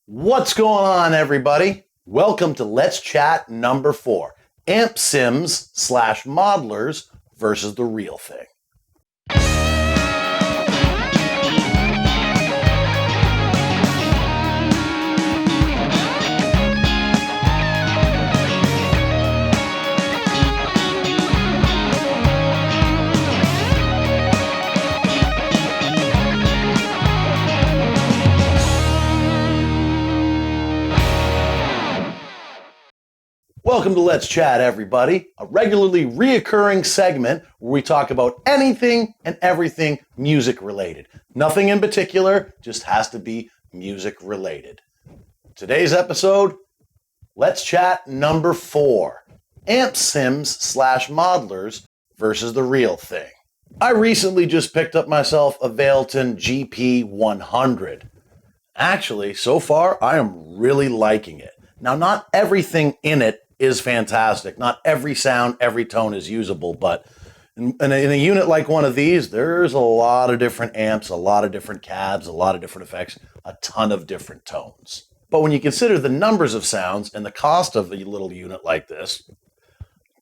What's going on, everybody? Welcome to Let's Chat number 4, Amp Sims / Modelers versus the real thing. Welcome to Let's Chat, everybody, a regularly reoccurring segment where we talk about anything and everything music related. Nothing in particular, just has to be music related. Today's episode, Let's Chat number 4, Amp Sims / Modelers versus the real thing. I recently just picked up myself a Vailton GP100. Actually, so far, I am really liking it. Now, not everything in it is fantastic. Not every sound, every tone is usable, but in a unit like one of these, there's a lot of different amps, a lot of different cabs, a lot of different effects, a ton of different tones. But when you consider the numbers of sounds and the cost of a little unit like this,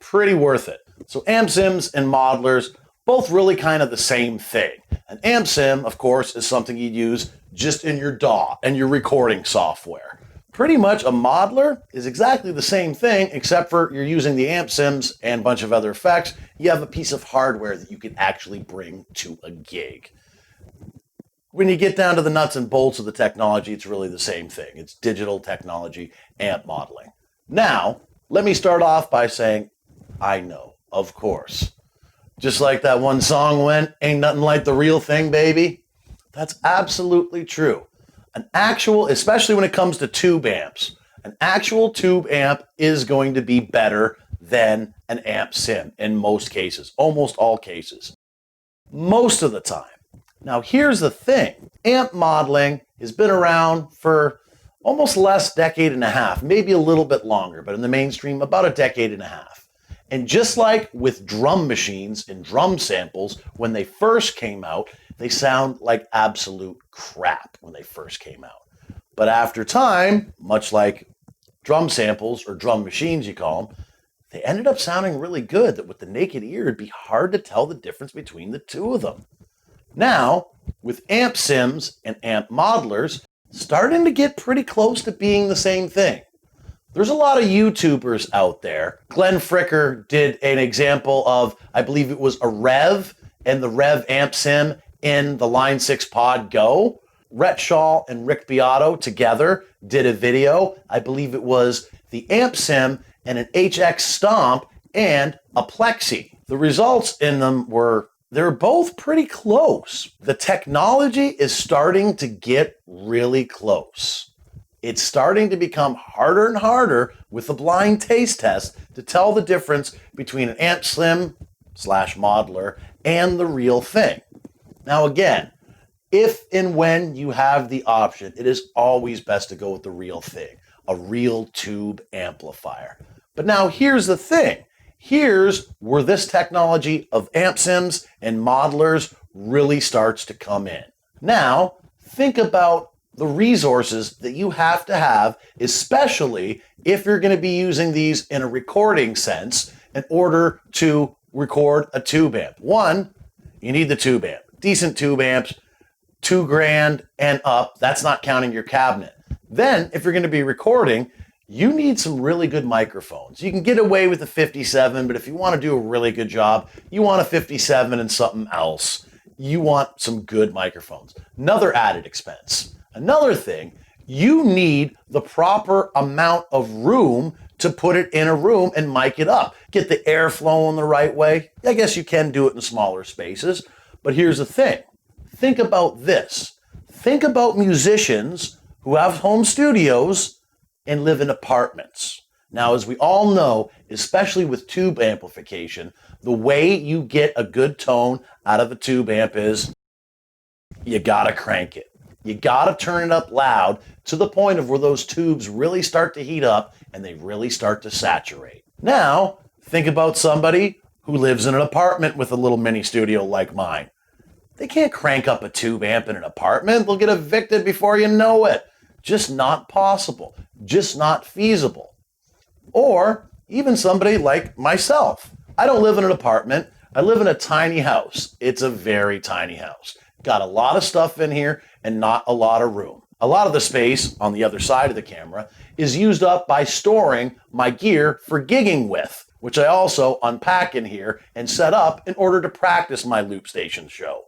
pretty worth it. So amp sims and modelers, both really kind of the same thing. An amp sim, of course, is something you'd use just in your DAW and your recording software. Pretty much a modeler is exactly the same thing, except for you're using the amp sims and a bunch of other effects. You have a piece of hardware that you can actually bring to a gig. When you get down to the nuts and bolts of the technology, it's really the same thing. It's digital technology, amp modeling. Now, let me start off by saying, I know, of course. Just like that one song went, ain't nothing like the real thing, baby. That's absolutely true. An actual, especially when it comes to tube amps, an actual tube amp is going to be better than an amp sim in most cases, almost all cases, most of the time. Now, here's the thing. Amp modeling has been around for almost less decade and a half, maybe a little bit longer, but in the mainstream, about a decade and a half. And just like with drum machines and drum samples, when they first came out, they sound like absolute crap when they first came out. But after time, much like drum samples or drum machines you call them, they ended up sounding really good that with the naked ear, it'd be hard to tell the difference between the two of them. Now, with amp sims and amp modelers, starting to get pretty close to being the same thing. There's a lot of YouTubers out there. Glenn Fricker did an example of, I believe it was a Rev and the Rev amp sim in the Line 6 Pod Go. Rhett Shaw and Rick Beato together did a video. I believe it was the amp sim and an HX Stomp and a Plexi. The results in them they're both pretty close. The technology is starting to get really close. It's starting to become harder and harder with the blind taste test to tell the difference between an amp sim / modeler and the real thing. Now again, if and when you have the option, it is always best to go with the real thing, a real tube amplifier. But now here's the thing. Here's where this technology of amp sims and modelers really starts to come in. Now, think about the resources that you have to have, especially if you're going to be using these in a recording sense in order to record a tube amp. One, you need the tube amp. Decent tube amps, $2,000 and up. That's not counting your cabinet. Then, if you're going to be recording, you need some really good microphones. You can get away with a 57, but if you want to do a really good job, you want a 57 and something else. You want some good microphones. Another added expense. Another thing, you need the proper amount of room to put it in a room and mic it up. Get the air flowing the right way. I guess you can do it in smaller spaces, but here's the thing. Think about this. Think about musicians who have home studios and live in apartments. Now, as we all know, especially with tube amplification, the way you get a good tone out of a tube amp is you gotta crank it. You gotta turn it up loud to the point of where those tubes really start to heat up and they really start to saturate. Now, think about somebody who lives in an apartment with a little mini studio like mine. They can't crank up a tube amp in an apartment. They'll get evicted before you know it. just not possible, just not feasible. Or even somebody like myself. I don't live in an apartment. I live in a tiny house. It's a very tiny house. Got a lot of stuff in here and not a lot of room. A lot of the space on the other side of the camera is used up by storing my gear for gigging with, which I also unpack in here and set up in order to practice my Loop Station show.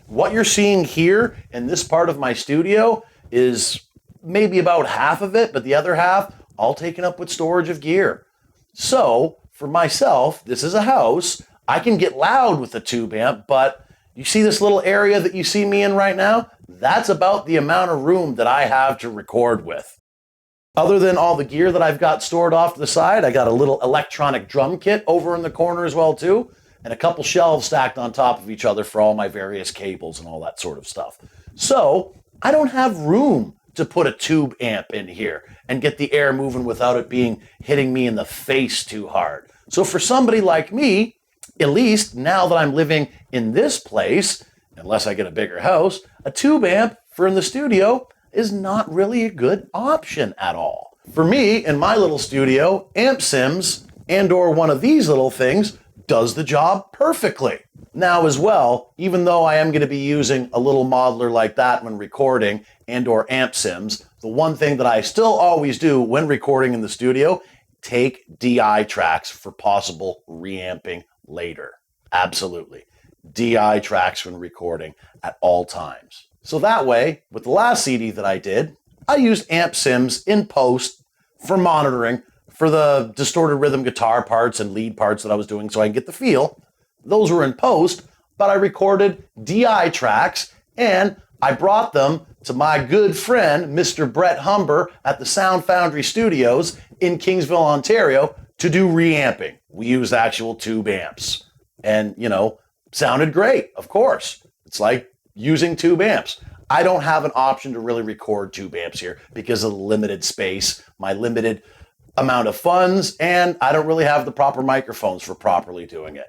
What you're seeing here in this part of my studio is maybe about half of it, but the other half all taken up with storage of gear. So for myself, this is a house. I can get loud with the tube amp, but you see this little area that you see me in right now? That's about the amount of room that I have to record with. Other than all the gear that I've got stored off to the side, I got a little electronic drum kit over in the corner as well too, and a couple shelves stacked on top of each other for all my various cables and all that sort of stuff. So I don't have room to put a tube amp in here and get the air moving without it hitting me in the face too hard. So for somebody like me, at least now that I'm living in this place, unless I get a bigger house, a tube amp for in the studio is not really a good option at all. For me, in my little studio, Amp Sims and or one of these little things does the job perfectly. Now as well, even though I am going to be using a little modeler like that when recording and or Amp Sims, the one thing that I still always do when recording in the studio, take DI tracks for possible reamping later. Absolutely. DI tracks when recording at all times. So that way, with the last CD that I did, I used Amp Sims in post for monitoring for the distorted rhythm guitar parts and lead parts that I was doing so I can get the feel. Those were in post, but I recorded DI tracks and I brought them to my good friend, Mr. Brett Humber at the Sound Foundry Studios in Kingsville, Ontario to do reamping. We used actual tube amps and, sounded great, of course. It's like using tube amps. I don't have an option to really record tube amps here because of the limited space, my limited amount of funds, and I don't really have the proper microphones for properly doing it.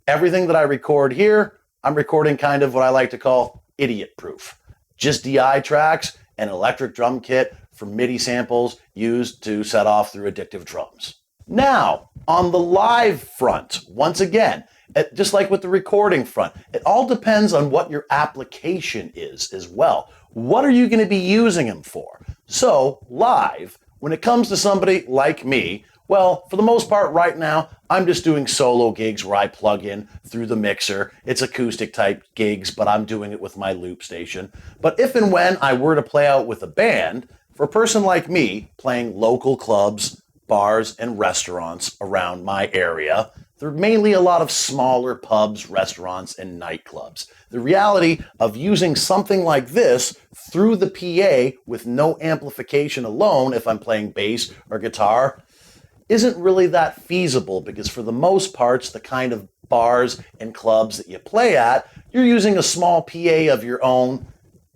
Everything that I record here, I'm recording kind of what I like to call idiot proof. Just DI tracks and an electric drum kit for MIDI samples used to set off through addictive drums. Now, on the live front, once again, just like with the recording front, it all depends on what your application is as well. What are you going to be using them for? So, live, when it comes to somebody like me, well, for the most part right now, I'm just doing solo gigs where I plug in through the mixer. It's acoustic type gigs, but I'm doing it with my Loop Station. But if and when I were to play out with a band, for a person like me playing local clubs, bars, and restaurants around my area, they're mainly a lot of smaller pubs, restaurants, and nightclubs. The reality of using something like this through the PA with no amplification alone, if I'm playing bass or guitar, isn't really that feasible because for the most parts, the kind of bars and clubs that you play at, you're using a small PA of your own,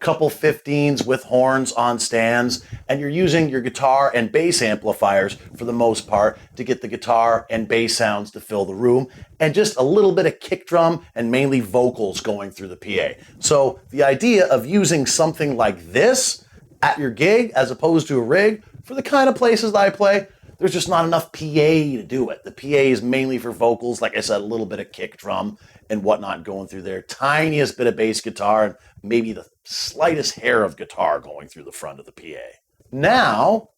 couple 15s with horns on stands, and you're using your guitar and bass amplifiers for the most part to get the guitar and bass sounds to fill the room, and just a little bit of kick drum and mainly vocals going through the PA. So the idea of using something like this at your gig as opposed to a rig, for the kind of places that I play, there's just not enough PA to do it. The PA is mainly for vocals, like I said, a little bit of kick drum and whatnot going through there, tiniest bit of bass guitar, and maybe the slightest hair of guitar going through the front of the PA. Now,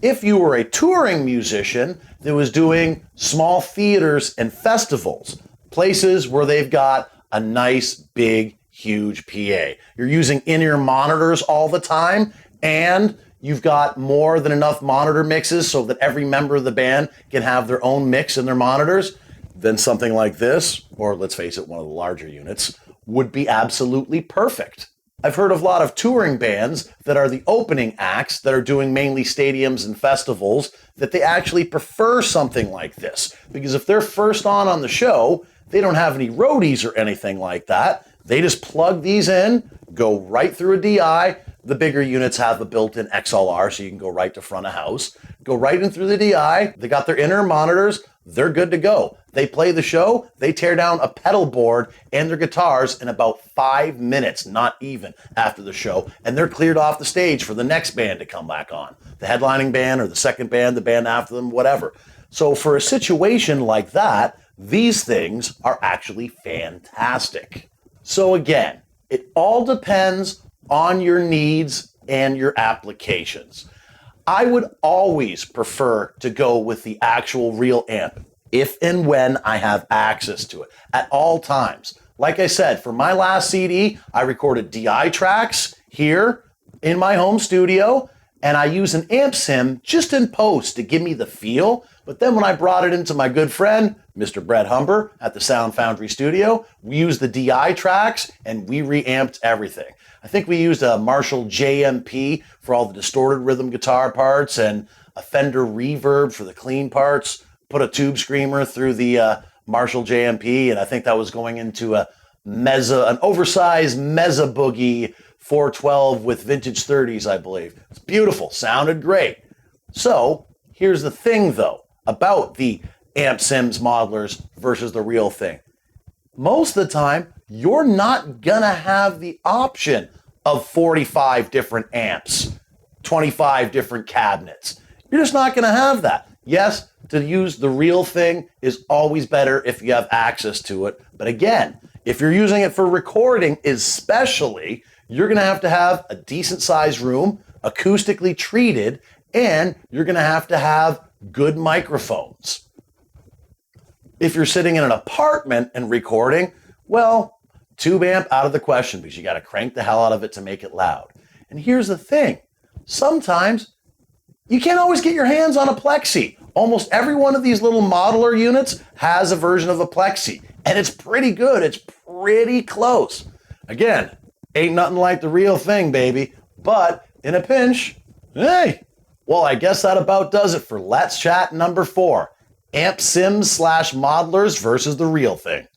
if you were a touring musician that was doing small theaters and festivals, places where they've got a nice, big, huge PA, you're using in-ear monitors all the time, and you've got more than enough monitor mixes so that every member of the band can have their own mix in their monitors, then something like this, or let's face it, one of the larger units, would be absolutely perfect. I've heard of a lot of touring bands that are the opening acts that are doing mainly stadiums and festivals that they actually prefer something like this. Because if they're first on the show, they don't have any roadies or anything like that. They just plug these in, go right through a DI, The bigger units have a built-in XLR, so you can go right to front of house, go right in through the DI. They got their inner monitors. They're good to go. They play the show. They tear down a pedal board and their guitars in about 5 minutes, not even, after the show. And they're cleared off the stage for the next band to come back on. The headlining band or the second band, the band after them, whatever. So for a situation like that, these things are actually fantastic. So again, it all depends on your needs and your applications. I would always prefer to go with the actual real amp if and when I have access to it at all times. Like I said, for my last CD, I recorded DI tracks here in my home studio, and I use an amp sim just in post to give me the feel. But then when I brought it into my good friend, Mr. Brett Humber at the Sound Foundry studio, we used the DI tracks and we reamped everything. I think we used a Marshall JMP for all the distorted rhythm guitar parts and a Fender Reverb for the clean parts. Put a tube screamer through the Marshall JMP, and I think that was going into an oversized Mesa Boogie 412 with vintage 30s, I believe. It's beautiful, sounded great. So here's the thing though, about the amp sims modelers versus the real thing. Most of the time, you're not gonna have the option of 45 different amps, 25 different cabinets. You're just not gonna have that. Yes, to use the real thing is always better if you have access to it. But again, if you're using it for recording especially, you're gonna have to have a decent sized room, acoustically treated, and you're gonna have to have good microphones. If you're sitting in an apartment and recording, well, tube amp out of the question because you got to crank the hell out of it to make it loud. And here's the thing. Sometimes you can't always get your hands on a plexi. Almost every one of these little modeler units has a version of a plexi, and it's pretty good. It's pretty close. Again, ain't nothing like the real thing, baby. But in a pinch, hey. Well, I guess that about does it for Let's Chat number 4. Amp sims / modelers versus the real thing.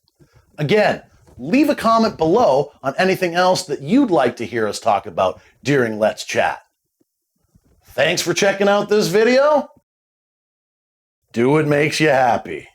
Again, leave a comment below on anything else that you'd like to hear us talk about during Let's Chat. Thanks for checking out this video. Do what makes you happy.